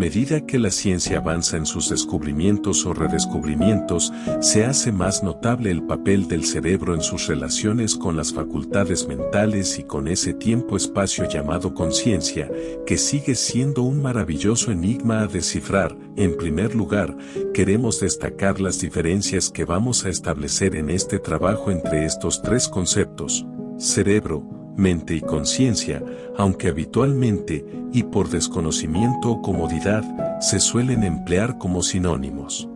medida que la ciencia avanza en sus descubrimientos o redescubrimientos, se hace más notable el papel del cerebro en sus relaciones con las facultades mentales y con ese tiempo-espacio llamado conciencia, que sigue siendo un maravilloso enigma a descifrar. En primer lugar, queremos destacar las diferencias que vamos a establecer en este trabajo entre estos tres conceptos: cerebro, mente y conciencia, aunque habitualmente, y por desconocimiento o comodidad, se suelen emplear como sinónimos.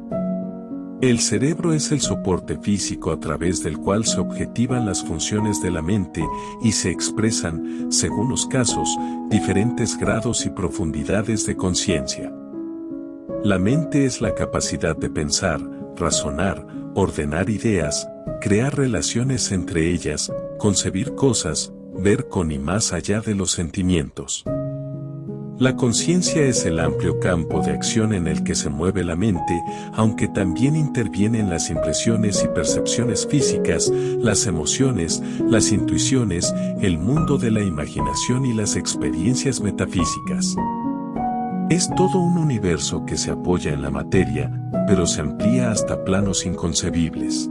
El cerebro es el soporte físico a través del cual se objetivan las funciones de la mente y se expresan, según los casos, diferentes grados y profundidades de conciencia. La mente es la capacidad de pensar, razonar, ordenar ideas, crear relaciones entre ellas, concebir cosas, ver con y más allá de los sentimientos. La conciencia es el amplio campo de acción en el que se mueve la mente, aunque también intervienen las impresiones y percepciones físicas, las emociones, las intuiciones, el mundo de la imaginación y las experiencias metafísicas. Es todo un universo que se apoya en la materia, pero se amplía hasta planos inconcebibles.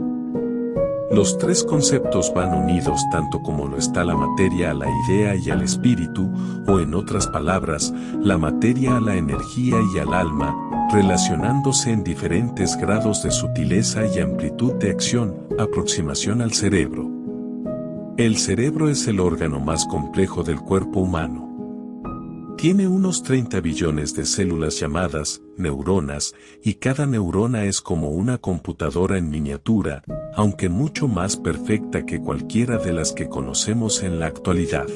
Los tres conceptos van unidos tanto como lo está la materia a la idea y al espíritu, o en otras palabras, la materia a la energía y al alma, relacionándose en diferentes grados de sutileza y amplitud de acción. Aproximación al cerebro. El cerebro es el órgano más complejo del cuerpo humano. Tiene unos 30 billones de células llamadas neuronas, y cada neurona es como una computadora en miniatura, aunque mucho más perfecta que cualquiera de las que conocemos en la actualidad.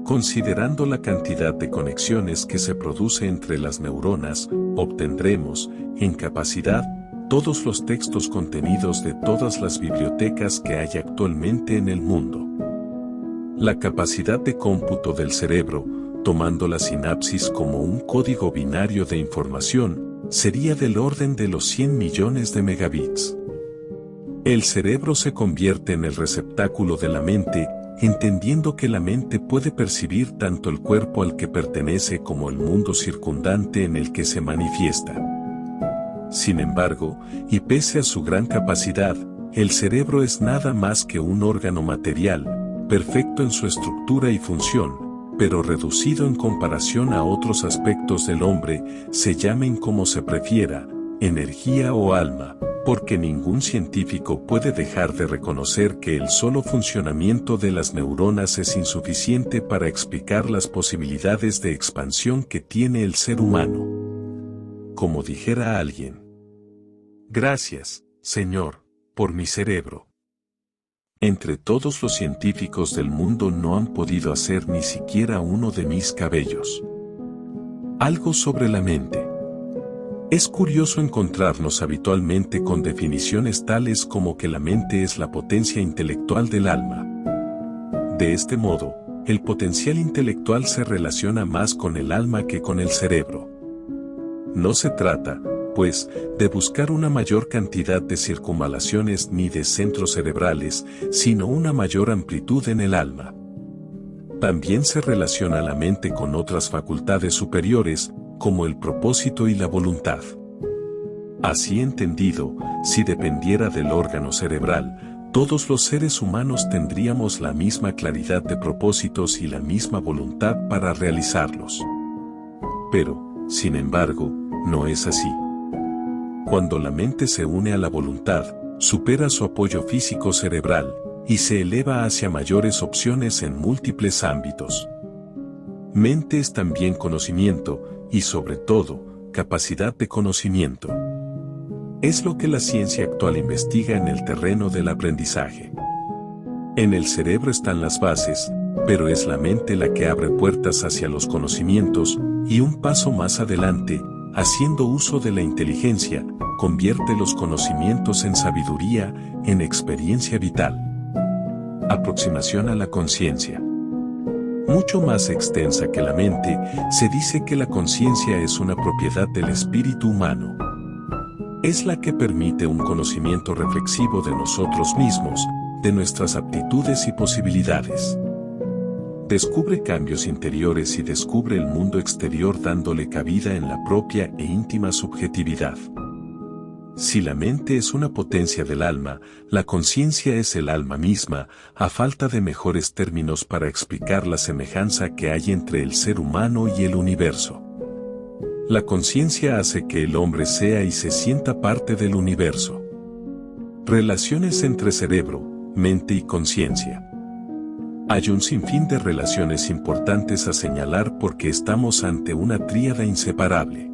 Considerando la cantidad de conexiones que se produce entre las neuronas, obtendremos, en capacidad, todos los textos contenidos de todas las bibliotecas que hay actualmente en el mundo. La capacidad de cómputo del cerebro, tomando la sinapsis como un código binario de información, sería del orden de los 100 millones de megabits. El cerebro se convierte en el receptáculo de la mente, entendiendo que la mente puede percibir tanto el cuerpo al que pertenece como el mundo circundante en el que se manifiesta. Sin embargo, y pese a su gran capacidad, el cerebro es nada más que un órgano material, perfecto en su estructura y función, pero reducido en comparación a otros aspectos del hombre, se llamen como se prefiera, energía o alma, porque ningún científico puede dejar de reconocer que el solo funcionamiento de las neuronas es insuficiente para explicar las posibilidades de expansión que tiene el ser humano. Como dijera alguien: gracias, Señor, por mi cerebro. Entre todos los científicos del mundo no han podido hacer ni siquiera uno de mis cabellos. Algo sobre la mente. Es curioso encontrarnos habitualmente con definiciones tales como que la mente es la potencia intelectual del alma. De este modo, el potencial intelectual se relaciona más con el alma que con el cerebro. No se trata, pues, de buscar una mayor cantidad de circunvalaciones ni de centros cerebrales, sino una mayor amplitud en el alma. También se relaciona la mente con otras facultades superiores, como el propósito y la voluntad. Así entendido, si dependiera del órgano cerebral, todos los seres humanos tendríamos la misma claridad de propósitos y la misma voluntad para realizarlos. Pero, sin embargo, no es así. Cuando la mente se une a la voluntad, supera su apoyo físico cerebral, y se eleva hacia mayores opciones en múltiples ámbitos. Mente es también conocimiento, y sobre todo, capacidad de conocimiento. Es lo que la ciencia actual investiga en el terreno del aprendizaje. En el cerebro están las bases, pero es la mente la que abre puertas hacia los conocimientos, y un paso más adelante, haciendo uso de la inteligencia, convierte los conocimientos en sabiduría, en experiencia vital. Aproximación a la conciencia. Mucho más extensa que la mente, se dice que la conciencia es una propiedad del espíritu humano. Es la que permite un conocimiento reflexivo de nosotros mismos, de nuestras aptitudes y posibilidades. Descubre cambios interiores y descubre el mundo exterior dándole cabida en la propia e íntima subjetividad. Si la mente es una potencia del alma, la conciencia es el alma misma, a falta de mejores términos para explicar la semejanza que hay entre el ser humano y el universo. La conciencia hace que el hombre sea y se sienta parte del universo. Relaciones entre cerebro, mente y conciencia. Hay un sinfín de relaciones importantes a señalar porque estamos ante una tríada inseparable.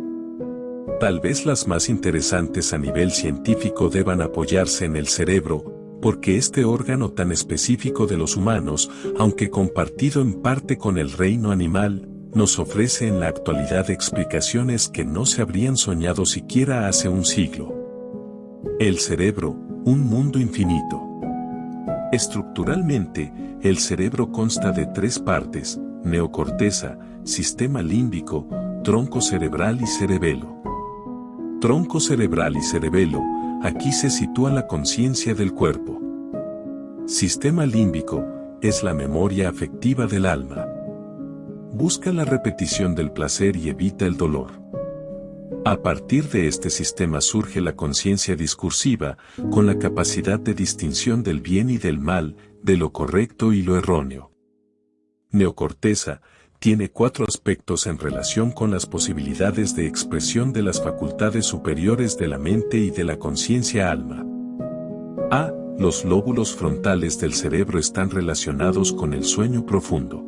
Tal vez las más interesantes a nivel científico deban apoyarse en el cerebro, porque este órgano tan específico de los humanos, aunque compartido en parte con el reino animal, nos ofrece en la actualidad explicaciones que no se habrían soñado siquiera hace un siglo. El cerebro, un mundo infinito. Estructuralmente, el cerebro consta de tres partes: neocorteza, sistema límbico, tronco cerebral y cerebelo. Tronco cerebral y cerebelo, aquí se sitúa la conciencia del cuerpo. Sistema límbico, es la memoria afectiva del alma. Busca la repetición del placer y evita el dolor. A partir de este sistema surge la conciencia discursiva, con la capacidad de distinción del bien y del mal, de lo correcto y lo erróneo. Neocorteza, tiene cuatro aspectos en relación con las posibilidades de expresión de las facultades superiores de la mente y de la conciencia alma. A. Los lóbulos frontales del cerebro están relacionados con el sueño profundo.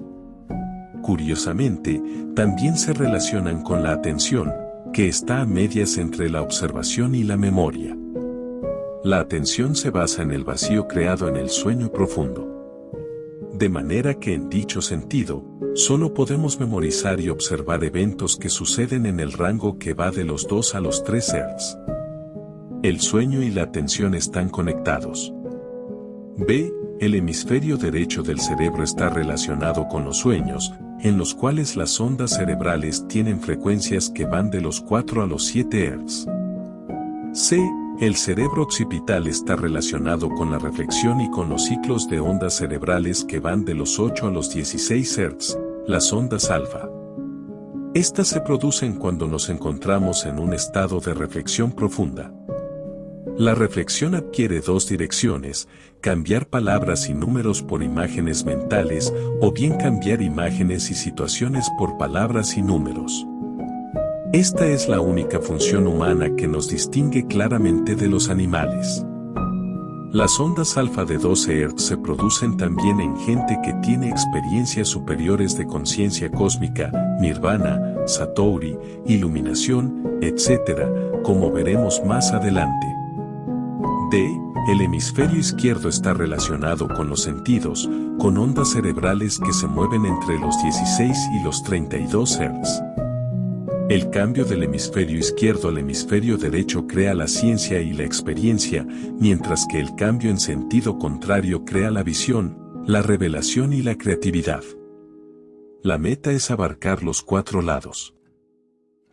Curiosamente, también se relacionan con la atención, que está a medias entre la observación y la memoria. La atención se basa en el vacío creado en el sueño profundo. De manera que en dicho sentido, solo podemos memorizar y observar eventos que suceden en el rango que va de los 2 a los 3 Hz. El sueño y la atención están conectados. B. El hemisferio derecho del cerebro está relacionado con los sueños, en los cuales las ondas cerebrales tienen frecuencias que van de los 4 a los 7 Hz. C. El cerebro occipital está relacionado con la reflexión y con los ciclos de ondas cerebrales que van de los 8 a los 16 Hz, las ondas alfa. Estas se producen cuando nos encontramos en un estado de reflexión profunda. La reflexión adquiere dos direcciones: cambiar palabras y números por imágenes mentales, o bien cambiar imágenes y situaciones por palabras y números. Esta es la única función humana que nos distingue claramente de los animales. Las ondas alfa de 12 Hz se producen también en gente que tiene experiencias superiores de conciencia cósmica, nirvana, satori, iluminación, etc., como veremos más adelante. D. El hemisferio izquierdo está relacionado con los sentidos, con ondas cerebrales que se mueven entre los 16 y los 32 Hz. El cambio del hemisferio izquierdo al hemisferio derecho crea la ciencia y la experiencia, mientras que el cambio en sentido contrario crea la visión, la revelación y la creatividad. La meta es abarcar los cuatro lados.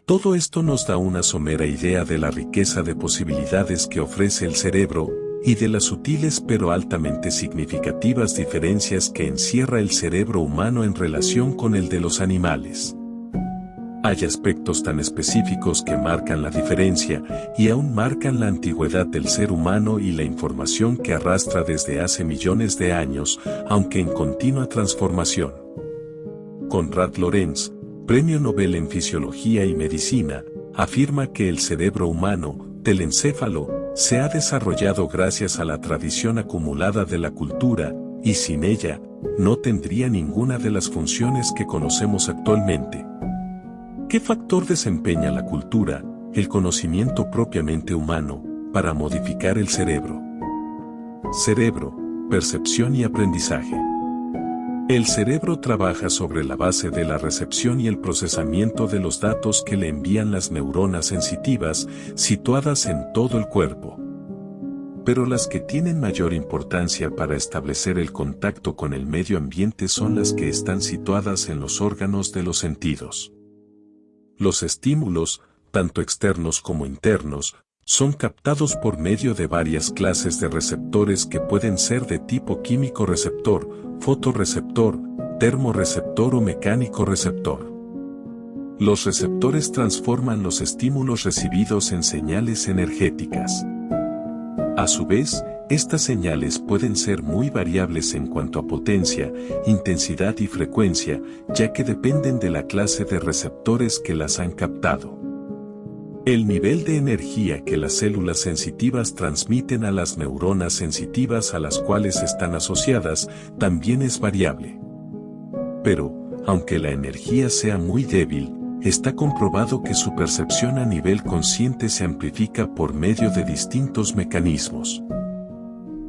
Todo esto nos da una somera idea de la riqueza de posibilidades que ofrece el cerebro, y de las sutiles pero altamente significativas diferencias que encierra el cerebro humano en relación con el de los animales. Hay aspectos tan específicos que marcan la diferencia, y aún marcan la antigüedad del ser humano y la información que arrastra desde hace millones de años, aunque en continua transformación. Konrad Lorenz, Premio Nobel en Fisiología y Medicina, afirma que el cerebro humano, telencéfalo, se ha desarrollado gracias a la tradición acumulada de la cultura, y sin ella, no tendría ninguna de las funciones que conocemos actualmente. ¿Qué factor desempeña la cultura, el conocimiento propiamente humano, para modificar el cerebro? Cerebro, percepción y aprendizaje. El cerebro trabaja sobre la base de la recepción y el procesamiento de los datos que le envían las neuronas sensitivas, situadas en todo el cuerpo. Pero las que tienen mayor importancia para establecer el contacto con el medio ambiente son las que están situadas en los órganos de los sentidos. Los estímulos, tanto externos como internos, son captados por medio de varias clases de receptores que pueden ser de tipo químico receptor, fotorreceptor, termorreceptor o mecánico receptor. Los receptores transforman los estímulos recibidos en señales energéticas. A su vez, estas señales pueden ser muy variables en cuanto a potencia, intensidad y frecuencia, ya que dependen de la clase de receptores que las han captado. El nivel de energía que las células sensitivas transmiten a las neuronas sensitivas a las cuales están asociadas también es variable. Pero, aunque la energía sea muy débil, está comprobado que su percepción a nivel consciente se amplifica por medio de distintos mecanismos.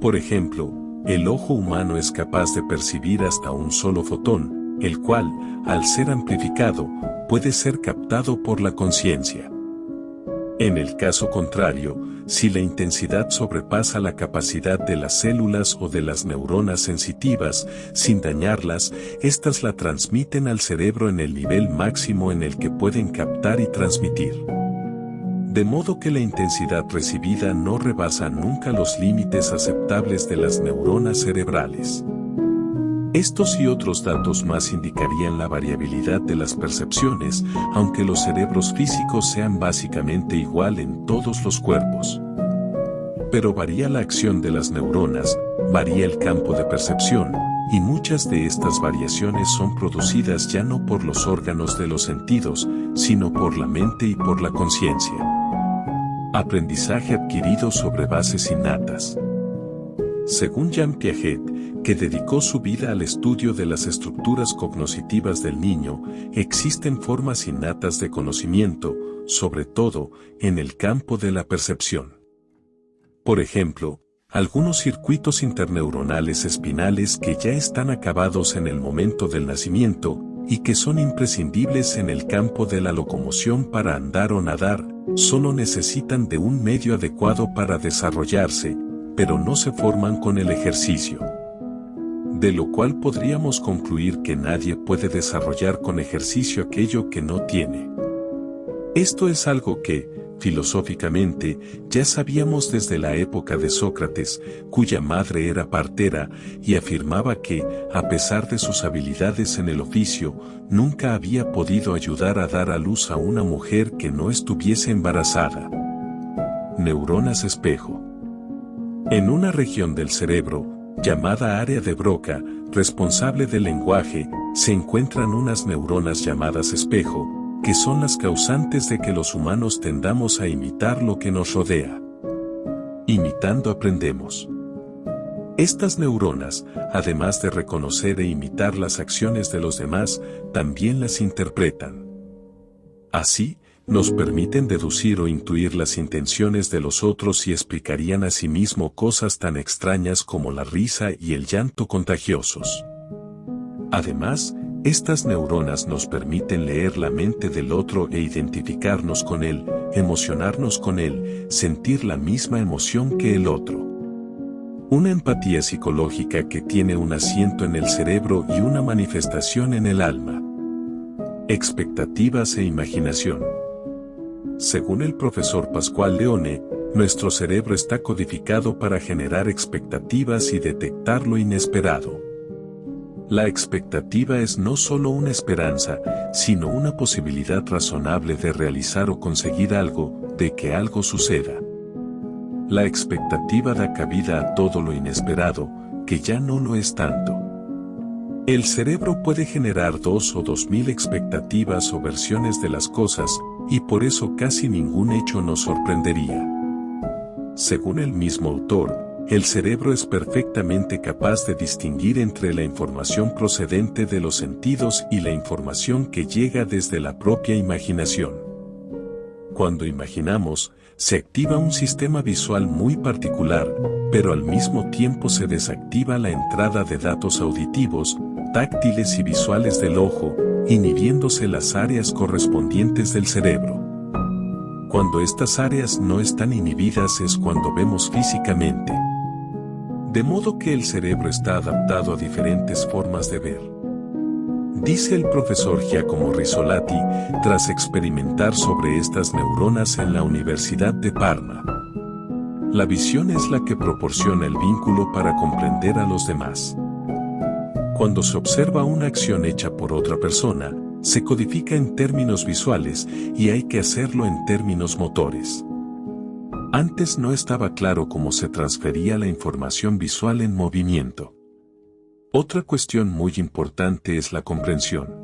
Por ejemplo, el ojo humano es capaz de percibir hasta un solo fotón, el cual, al ser amplificado, puede ser captado por la conciencia. En el caso contrario, si la intensidad sobrepasa la capacidad de las células o de las neuronas sensitivas, sin dañarlas, éstas la transmiten al cerebro en el nivel máximo en el que pueden captar y transmitir. De modo que la intensidad recibida no rebasa nunca los límites aceptables de las neuronas cerebrales. Estos y otros datos más indicarían la variabilidad de las percepciones, aunque los cerebros físicos sean básicamente igual en todos los cuerpos. Pero varía la acción de las neuronas, varía el campo de percepción, y muchas de estas variaciones son producidas ya no por los órganos de los sentidos, sino por la mente y por la conciencia. Aprendizaje adquirido sobre bases innatas. Según Jean Piaget, que dedicó su vida al estudio de las estructuras cognitivas del niño, existen formas innatas de conocimiento, sobre todo, en el campo de la percepción. Por ejemplo, algunos circuitos interneuronales espinales que ya están acabados en el momento del nacimiento, y que son imprescindibles en el campo de la locomoción para andar o nadar, solo necesitan de un medio adecuado para desarrollarse, pero no se forman con el ejercicio. De lo cual podríamos concluir que nadie puede desarrollar con ejercicio aquello que no tiene. Esto es algo que, filosóficamente, ya sabíamos desde la época de Sócrates, cuya madre era partera, y afirmaba que, a pesar de sus habilidades en el oficio, nunca había podido ayudar a dar a luz a una mujer que no estuviese embarazada. Neuronas espejo. En una región del cerebro, llamada área de Broca, responsable del lenguaje, se encuentran unas neuronas llamadas espejo, que son las causantes de que los humanos tendamos a imitar lo que nos rodea. Imitando aprendemos. Estas neuronas, además de reconocer e imitar las acciones de los demás, también las interpretan. Así, nos permiten deducir o intuir las intenciones de los otros y explicarían a sí mismo cosas tan extrañas como la risa y el llanto contagiosos. Además, estas neuronas nos permiten leer la mente del otro e identificarnos con él, emocionarnos con él, sentir la misma emoción que el otro. Una empatía psicológica que tiene un asiento en el cerebro y una manifestación en el alma. Expectativas e imaginación. Según el profesor Pascual Leone, nuestro cerebro está codificado para generar expectativas y detectar lo inesperado. La expectativa es no solo una esperanza, sino una posibilidad razonable de realizar o conseguir algo, de que algo suceda. La expectativa da cabida a todo lo inesperado, que ya no lo es tanto. El cerebro puede generar 2 o 2000 expectativas o versiones de las cosas, y por eso casi ningún hecho nos sorprendería. Según el mismo autor, el cerebro es perfectamente capaz de distinguir entre la información procedente de los sentidos y la información que llega desde la propia imaginación. Cuando imaginamos, se activa un sistema visual muy particular, pero al mismo tiempo se desactiva la entrada de datos auditivos, táctiles y visuales del ojo, inhibiéndose las áreas correspondientes del cerebro. Cuando estas áreas no están inhibidas es cuando vemos físicamente. De modo que el cerebro está adaptado a diferentes formas de ver. Dice el profesor Giacomo Rizzolatti, tras experimentar sobre estas neuronas en la Universidad de Parma. La visión es la que proporciona el vínculo para comprender a los demás. Cuando se observa una acción hecha por otra persona, se codifica en términos visuales y hay que hacerlo en términos motores. Antes no estaba claro cómo se transfería la información visual en movimiento. Otra cuestión muy importante es la comprensión.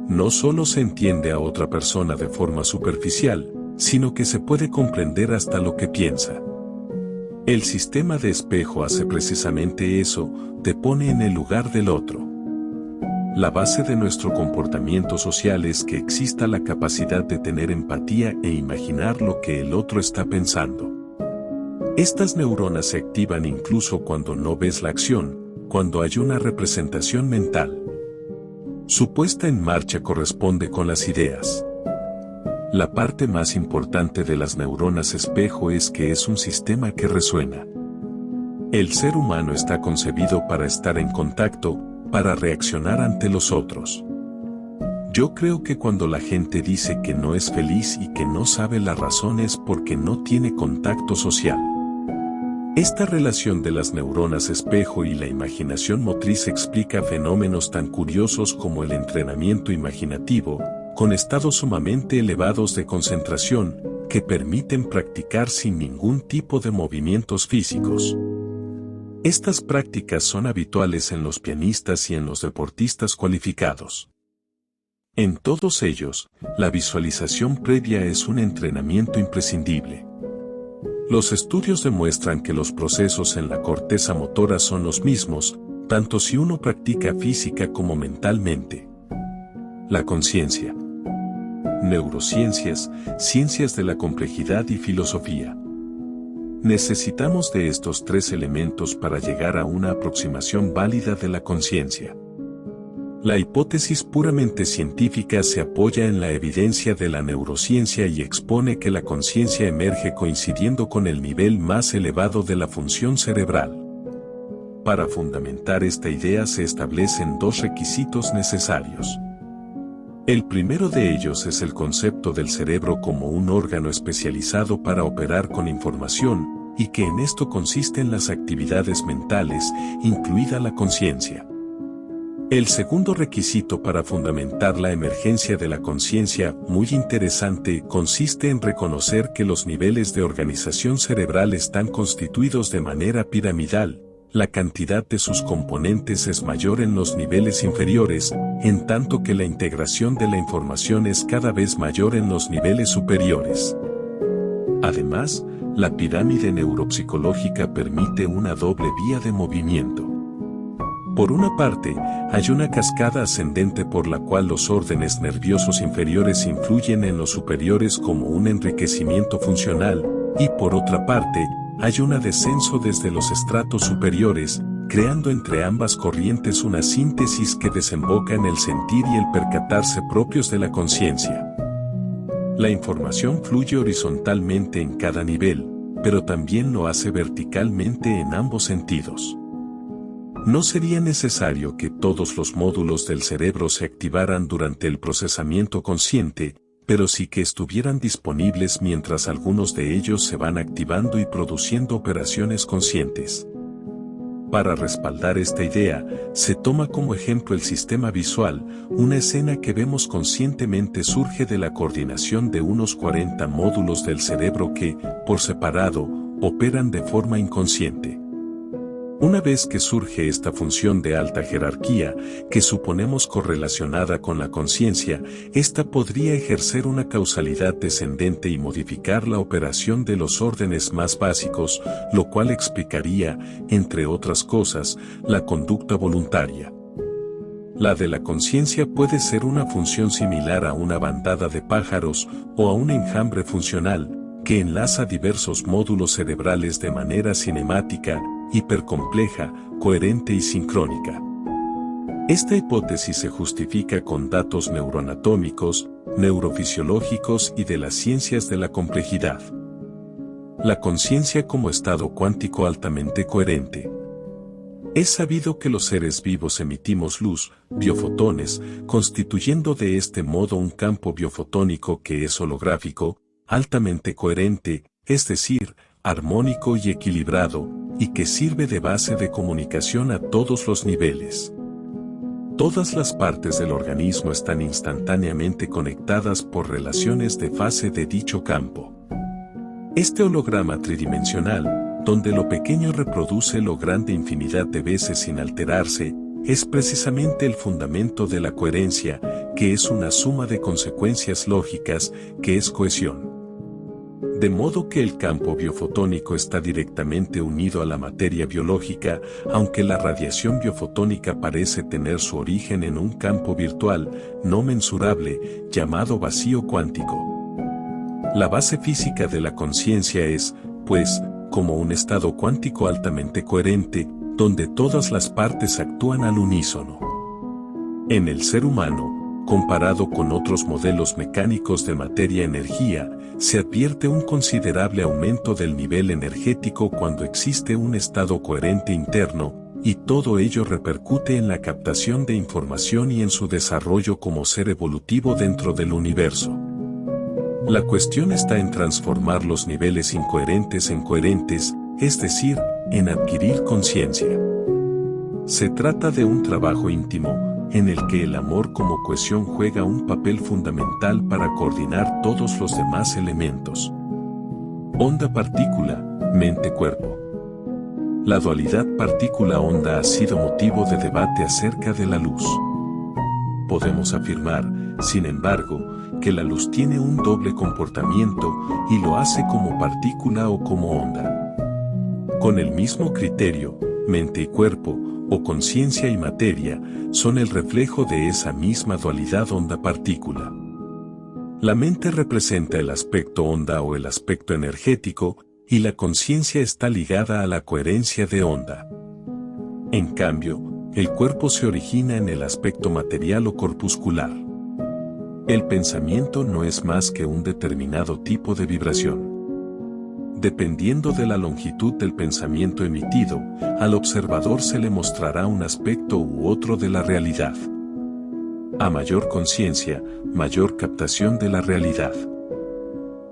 No solo se entiende a otra persona de forma superficial, sino que se puede comprender hasta lo que piensa. El sistema de espejo hace precisamente eso, te pone en el lugar del otro. La base de nuestro comportamiento social es que exista la capacidad de tener empatía e imaginar lo que el otro está pensando. Estas neuronas se activan incluso cuando no ves la acción, cuando hay una representación mental. Su puesta en marcha corresponde con las ideas. La parte más importante de las neuronas espejo es que es un sistema que resuena. El ser humano está concebido para estar en contacto, para reaccionar ante los otros. Yo creo que cuando la gente dice que no es feliz y que no sabe la razón es porque no tiene contacto social. Esta relación de las neuronas espejo y la imaginación motriz explica fenómenos tan curiosos como el entrenamiento imaginativo, con estados sumamente elevados de concentración, que permiten practicar sin ningún tipo de movimientos físicos. Estas prácticas son habituales en los pianistas y en los deportistas cualificados. En todos ellos, la visualización previa es un entrenamiento imprescindible. Los estudios demuestran que los procesos en la corteza motora son los mismos, tanto si uno practica física como mentalmente. La conciencia. Neurociencias, ciencias de la complejidad y filosofía. Necesitamos de estos tres elementos para llegar a una aproximación válida de la conciencia. La hipótesis puramente científica se apoya en la evidencia de la neurociencia y expone que la conciencia emerge coincidiendo con el nivel más elevado de la función cerebral. Para fundamentar esta idea se establecen dos requisitos necesarios. El primero de ellos es el concepto del cerebro como un órgano especializado para operar con información, y que en esto consisten las actividades mentales, incluida la conciencia. El segundo requisito para fundamentar la emergencia de la conciencia, muy interesante, consiste en reconocer que los niveles de organización cerebral están constituidos de manera piramidal. La cantidad de sus componentes es mayor en los niveles inferiores, en tanto que la integración de la información es cada vez mayor en los niveles superiores. Además, la pirámide neuropsicológica permite una doble vía de movimiento. Por una parte, hay una cascada ascendente por la cual los órdenes nerviosos inferiores influyen en los superiores como un enriquecimiento funcional, y por otra parte, hay un descenso desde los estratos superiores, creando entre ambas corrientes una síntesis que desemboca en el sentir y el percatarse propios de la conciencia. La información fluye horizontalmente en cada nivel, pero también lo hace verticalmente en ambos sentidos. No sería necesario que todos los módulos del cerebro se activaran durante el procesamiento consciente, pero sí que estuvieran disponibles mientras algunos de ellos se van activando y produciendo operaciones conscientes. Para respaldar esta idea, se toma como ejemplo el sistema visual, una escena que vemos conscientemente surge de la coordinación de unos 40 módulos del cerebro que, por separado, operan de forma inconsciente. Una vez que surge esta función de alta jerarquía, que suponemos correlacionada con la conciencia, ésta podría ejercer una causalidad descendente y modificar la operación de los órdenes más básicos, lo cual explicaría, entre otras cosas, la conducta voluntaria. La de la conciencia puede ser una función similar a una bandada de pájaros o a un enjambre funcional, que enlaza diversos módulos cerebrales de manera cinemática, hipercompleja, coherente y sincrónica. Esta hipótesis se justifica con datos neuroanatómicos, neurofisiológicos y de las ciencias de la complejidad. La conciencia como estado cuántico altamente coherente. Es sabido que los seres vivos emitimos luz, biofotones, constituyendo de este modo un campo biofotónico que es holográfico, altamente coherente, es decir, armónico y equilibrado, y que sirve de base de comunicación a todos los niveles. Todas las partes del organismo están instantáneamente conectadas por relaciones de fase de dicho campo. Este holograma tridimensional, donde lo pequeño reproduce lo grande infinidad de veces sin alterarse, es precisamente el fundamento de la coherencia, que es una suma de consecuencias lógicas, que es cohesión. De modo que el campo biofotónico está directamente unido a la materia biológica, aunque la radiación biofotónica parece tener su origen en un campo virtual, no mensurable, llamado vacío cuántico. La base física de la conciencia es, pues, como un estado cuántico altamente coherente, donde todas las partes actúan al unísono. En el ser humano, comparado con otros modelos mecánicos de materia-energía, se advierte un considerable aumento del nivel energético cuando existe un estado coherente interno, y todo ello repercute en la captación de información y en su desarrollo como ser evolutivo dentro del universo. La cuestión está en transformar los niveles incoherentes en coherentes, es decir, en adquirir conciencia. Se trata de un trabajo íntimo, en el que el amor como cohesión juega un papel fundamental para coordinar todos los demás elementos. Onda-partícula, mente-cuerpo. La dualidad partícula-onda ha sido motivo de debate acerca de la luz. Podemos afirmar, sin embargo, que la luz tiene un doble comportamiento y lo hace como partícula o como onda. Con el mismo criterio, mente y cuerpo, o conciencia y materia, son el reflejo de esa misma dualidad onda-partícula. La mente representa el aspecto onda o el aspecto energético, y la conciencia está ligada a la coherencia de onda. En cambio, el cuerpo se origina en el aspecto material o corpuscular. El pensamiento no es más que un determinado tipo de vibración. Dependiendo de la longitud del pensamiento emitido, al observador se le mostrará un aspecto u otro de la realidad. A mayor conciencia, mayor captación de la realidad.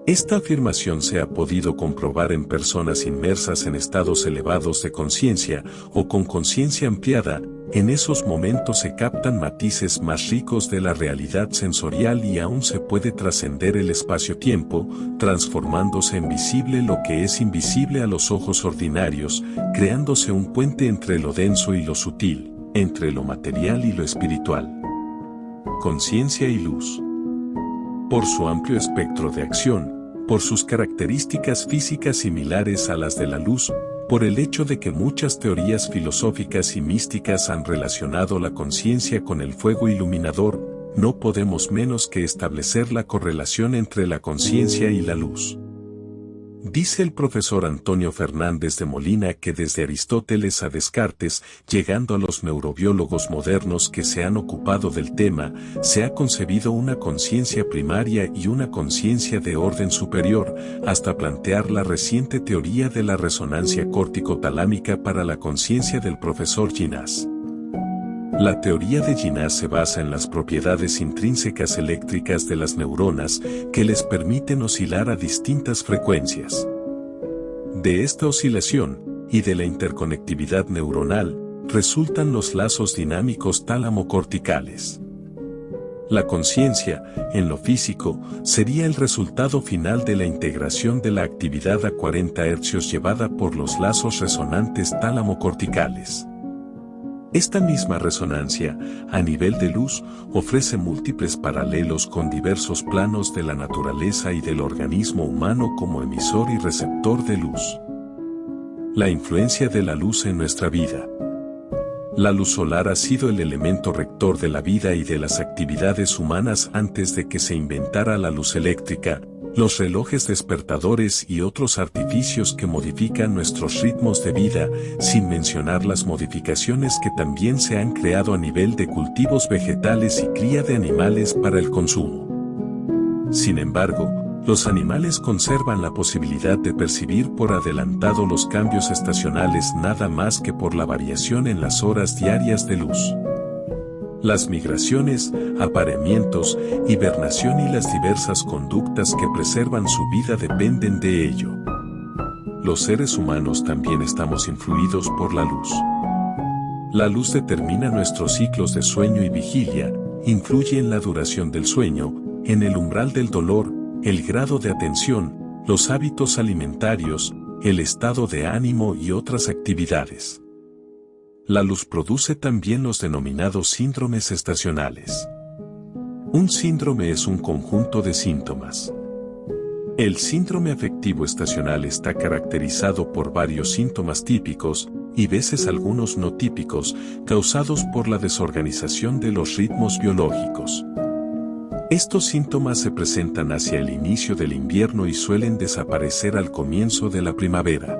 Esta afirmación se ha podido comprobar en personas inmersas en estados elevados de conciencia o con conciencia ampliada. En esos momentos se captan matices más ricos de la realidad sensorial y aún se puede trascender el espacio-tiempo, transformándose en visible lo que es invisible a los ojos ordinarios, creándose un puente entre lo denso y lo sutil, entre lo material y lo espiritual. Conciencia y luz. Por su amplio espectro de acción, por sus características físicas similares a las de la luz, por el hecho de que muchas teorías filosóficas y místicas han relacionado la conciencia con el fuego iluminador, no podemos menos que establecer la correlación entre la conciencia y la luz. Dice el profesor Antonio Fernández de Molina que desde Aristóteles a Descartes, llegando a los neurobiólogos modernos que se han ocupado del tema, se ha concebido una conciencia primaria y una conciencia de orden superior, hasta plantear la reciente teoría de la resonancia córtico-talámica para la conciencia del profesor Ginás. La teoría de Ginás se basa en las propiedades intrínsecas eléctricas de las neuronas que les permiten oscilar a distintas frecuencias. De esta oscilación, y de la interconectividad neuronal, resultan los lazos dinámicos tálamo-corticales. La conciencia, en lo físico, sería el resultado final de la integración de la actividad a 40 Hz llevada por los lazos resonantes tálamo-corticales. Esta misma resonancia, a nivel de luz, ofrece múltiples paralelos con diversos planos de la naturaleza y del organismo humano como emisor y receptor de luz. La influencia de la luz en nuestra vida. La luz solar ha sido el elemento rector de la vida y de las actividades humanas antes de que se inventara la luz eléctrica, los relojes despertadores y otros artificios que modifican nuestros ritmos de vida, sin mencionar las modificaciones que también se han creado a nivel de cultivos vegetales y cría de animales para el consumo. Sin embargo, los animales conservan la posibilidad de percibir por adelantado los cambios estacionales nada más que por la variación en las horas diarias de luz. Las migraciones, apareamientos, hibernación y las diversas conductas que preservan su vida dependen de ello. Los seres humanos también estamos influidos por la luz. La luz determina nuestros ciclos de sueño y vigilia, influye en la duración del sueño, en el umbral del dolor, el grado de atención, los hábitos alimentarios, el estado de ánimo y otras actividades. La luz produce también los denominados síndromes estacionales. Un síndrome es un conjunto de síntomas. El síndrome afectivo estacional está caracterizado por varios síntomas típicos, y veces algunos no típicos, causados por la desorganización de los ritmos biológicos. Estos síntomas se presentan hacia el inicio del invierno y suelen desaparecer al comienzo de la primavera.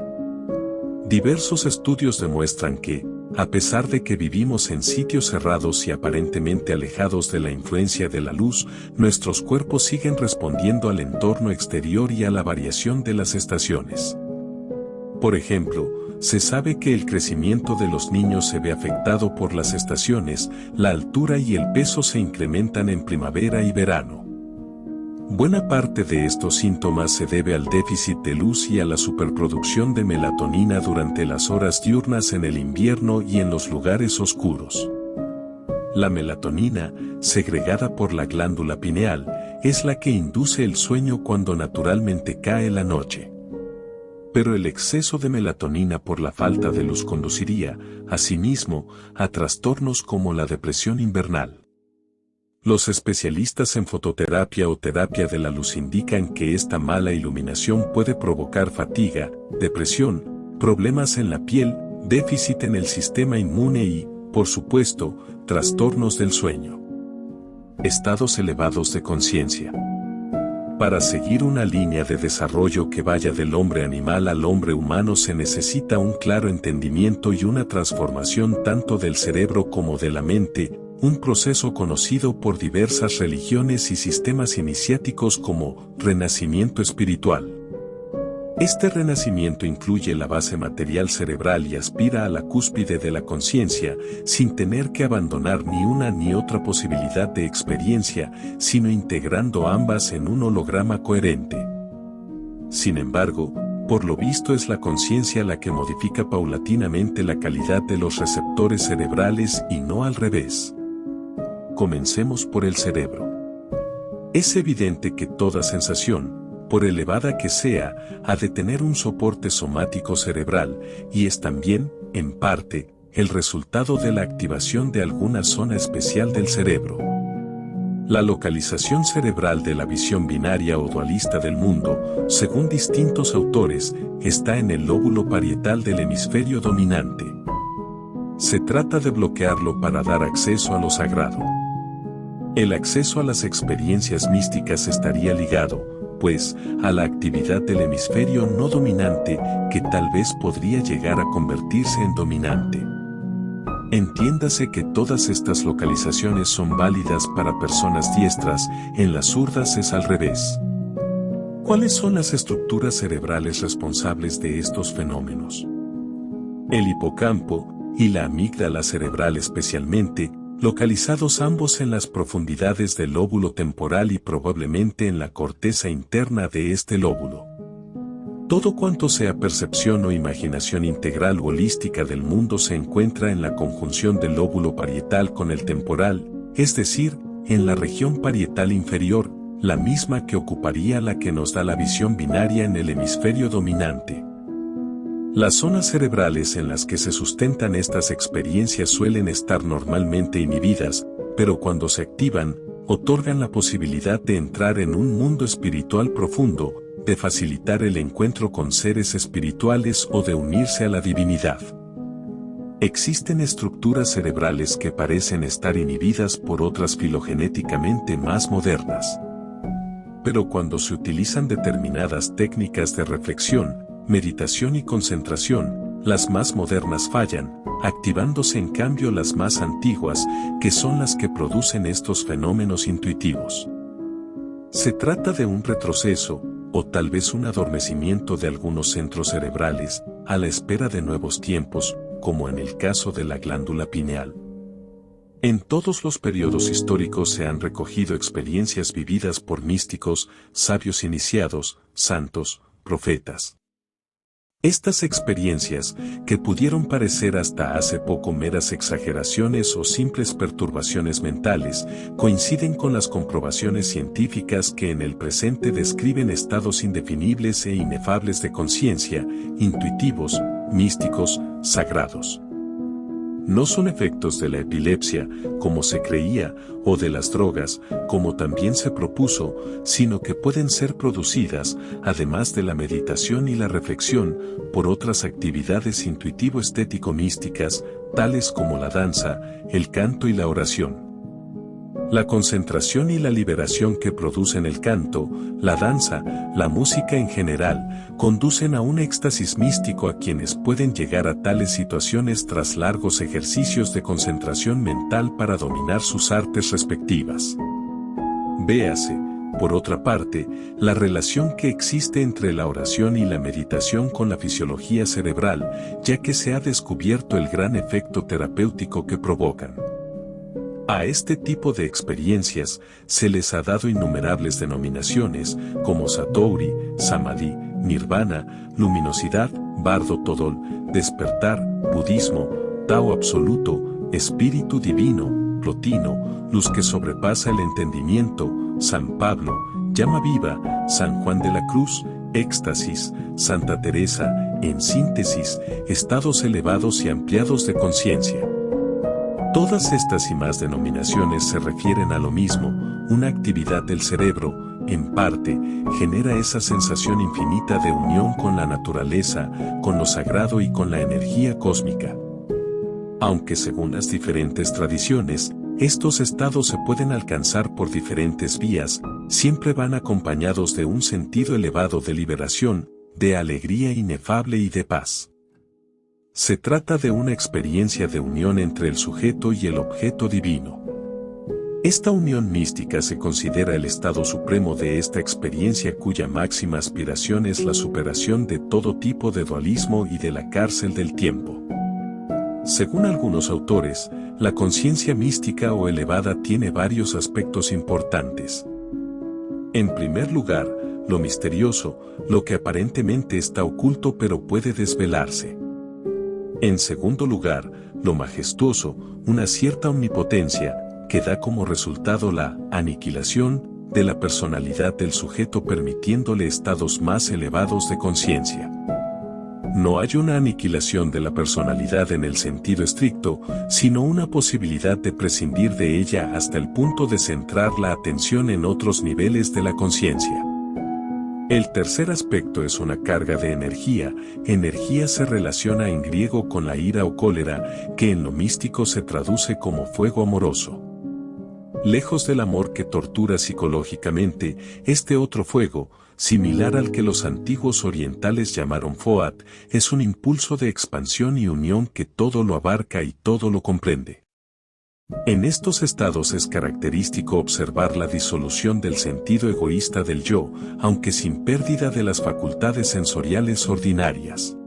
Diversos estudios demuestran que, a pesar de que vivimos en sitios cerrados y aparentemente alejados de la influencia de la luz, nuestros cuerpos siguen respondiendo al entorno exterior y a la variación de las estaciones. Por ejemplo, se sabe que el crecimiento de los niños se ve afectado por las estaciones, la altura y el peso se incrementan en primavera y verano. Buena parte de estos síntomas se debe al déficit de luz y a la superproducción de melatonina durante las horas diurnas en el invierno y en los lugares oscuros. La melatonina, segregada por la glándula pineal, es la que induce el sueño cuando naturalmente cae la noche. Pero el exceso de melatonina por la falta de luz conduciría, asimismo, a trastornos como la depresión invernal. Los especialistas en fototerapia o terapia de la luz indican que esta mala iluminación puede provocar fatiga, depresión, problemas en la piel, déficit en el sistema inmune y, por supuesto, trastornos del sueño. Estados elevados de conciencia. Para seguir una línea de desarrollo que vaya del hombre animal al hombre humano se necesita un claro entendimiento y una transformación tanto del cerebro como de la mente, un proceso conocido por diversas religiones y sistemas iniciáticos como renacimiento espiritual. Este renacimiento incluye la base material cerebral y aspira a la cúspide de la conciencia, sin tener que abandonar ni una ni otra posibilidad de experiencia, sino integrando ambas en un holograma coherente. Sin embargo, por lo visto es la conciencia la que modifica paulatinamente la calidad de los receptores cerebrales y no al revés. Comencemos por el cerebro. Es evidente que toda sensación, por elevada que sea, ha de tener un soporte somático cerebral, y es también, en parte, el resultado de la activación de alguna zona especial del cerebro. La localización cerebral de la visión binaria o dualista del mundo, según distintos autores, está en el lóbulo parietal del hemisferio dominante. Se trata de bloquearlo para dar acceso a lo sagrado. El acceso a las experiencias místicas estaría ligado, pues, a la actividad del hemisferio no dominante, que tal vez podría llegar a convertirse en dominante. Entiéndase que todas estas localizaciones son válidas para personas diestras, en las zurdas es al revés. ¿Cuáles son las estructuras cerebrales responsables de estos fenómenos? El hipocampo y la amígdala cerebral especialmente, localizados ambos en las profundidades del lóbulo temporal y probablemente en la corteza interna de este lóbulo. Todo cuanto sea percepción o imaginación integral o holística del mundo se encuentra en la conjunción del lóbulo parietal con el temporal, es decir, en la región parietal inferior, la misma que ocuparía la que nos da la visión binaria en el hemisferio dominante. Las zonas cerebrales en las que se sustentan estas experiencias suelen estar normalmente inhibidas, pero cuando se activan, otorgan la posibilidad de entrar en un mundo espiritual profundo, de facilitar el encuentro con seres espirituales o de unirse a la divinidad. Existen estructuras cerebrales que parecen estar inhibidas por otras filogenéticamente más modernas. Pero cuando se utilizan determinadas técnicas de reflexión, meditación y concentración, las más modernas fallan, activándose en cambio las más antiguas, que son las que producen estos fenómenos intuitivos. Se trata de un retroceso, o tal vez un adormecimiento de algunos centros cerebrales, a la espera de nuevos tiempos, como en el caso de la glándula pineal. En todos los periodos históricos se han recogido experiencias vividas por místicos, sabios iniciados, santos, profetas. Estas experiencias, que pudieron parecer hasta hace poco meras exageraciones o simples perturbaciones mentales, coinciden con las comprobaciones científicas que en el presente describen estados indefinibles e inefables de conciencia, intuitivos, místicos, sagrados. No son efectos de la epilepsia, como se creía, o de las drogas, como también se propuso, sino que pueden ser producidas, además de la meditación y la reflexión, por otras actividades intuitivo-estético-místicas, tales como la danza, el canto y la oración. La concentración y la liberación que producen el canto, la danza, la música en general, conducen a un éxtasis místico a quienes pueden llegar a tales situaciones tras largos ejercicios de concentración mental para dominar sus artes respectivas. Véase, por otra parte, la relación que existe entre la oración y la meditación con la fisiología cerebral, ya que se ha descubierto el gran efecto terapéutico que provocan. A este tipo de experiencias se les ha dado innumerables denominaciones, como Satori, Samadhi, Nirvana, luminosidad, Bardo Todol, despertar, budismo, Tao absoluto, espíritu divino, plotino, luz que sobrepasa el entendimiento, San Pablo, llama viva, San Juan de la Cruz, éxtasis, Santa Teresa, en síntesis, estados elevados y ampliados de conciencia. Todas estas y más denominaciones se refieren a lo mismo, una actividad del cerebro, en parte, genera esa sensación infinita de unión con la naturaleza, con lo sagrado y con la energía cósmica. Aunque según las diferentes tradiciones, estos estados se pueden alcanzar por diferentes vías, siempre van acompañados de un sentido elevado de liberación, de alegría inefable y de paz. Se trata de una experiencia de unión entre el sujeto y el objeto divino. Esta unión mística se considera el estado supremo de esta experiencia cuya máxima aspiración es la superación de todo tipo de dualismo y de la cárcel del tiempo. Según algunos autores, la conciencia mística o elevada tiene varios aspectos importantes. En primer lugar, lo misterioso, lo que aparentemente está oculto pero puede desvelarse. En segundo lugar, lo majestuoso, una cierta omnipotencia, que da como resultado la aniquilación de la personalidad del sujeto permitiéndole estados más elevados de conciencia. No hay una aniquilación de la personalidad en el sentido estricto, sino una posibilidad de prescindir de ella hasta el punto de centrar la atención en otros niveles de la conciencia. El tercer aspecto es una carga de energía. Energía se relaciona en griego con la ira o cólera, que en lo místico se traduce como fuego amoroso. Lejos del amor que tortura psicológicamente, este otro fuego, similar al que los antiguos orientales llamaron Foat, es un impulso de expansión y unión que todo lo abarca y todo lo comprende. En estos estados es característico observar la disolución del sentido egoísta del yo, aunque sin pérdida de las facultades sensoriales ordinarias.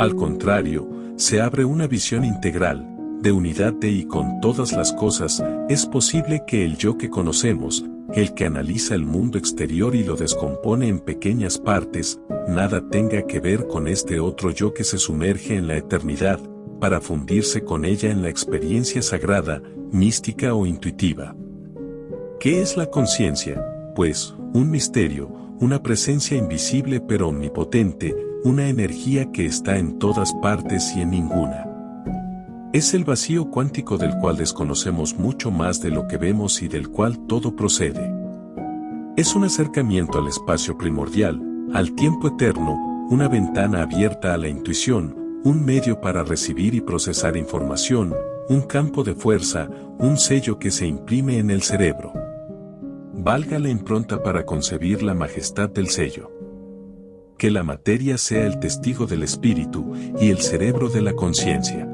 Al contrario, se abre una visión integral, de unidad de y con todas las cosas. Es posible que el yo que conocemos, el que analiza el mundo exterior y lo descompone en pequeñas partes, nada tenga que ver con este otro yo que se sumerge en la eternidad, para fundirse con ella en la experiencia sagrada, mística o intuitiva. ¿Qué es la conciencia? Pues, un misterio, una presencia invisible pero omnipotente, una energía que está en todas partes y en ninguna. Es el vacío cuántico del cual desconocemos mucho más de lo que vemos y del cual todo procede. Es un acercamiento al espacio primordial, al tiempo eterno, una ventana abierta a la intuición, un medio para recibir y procesar información, un campo de fuerza, un sello que se imprime en el cerebro. Valga la impronta para concebir la majestad del sello. Que la materia sea el testigo del espíritu y el cerebro de la conciencia.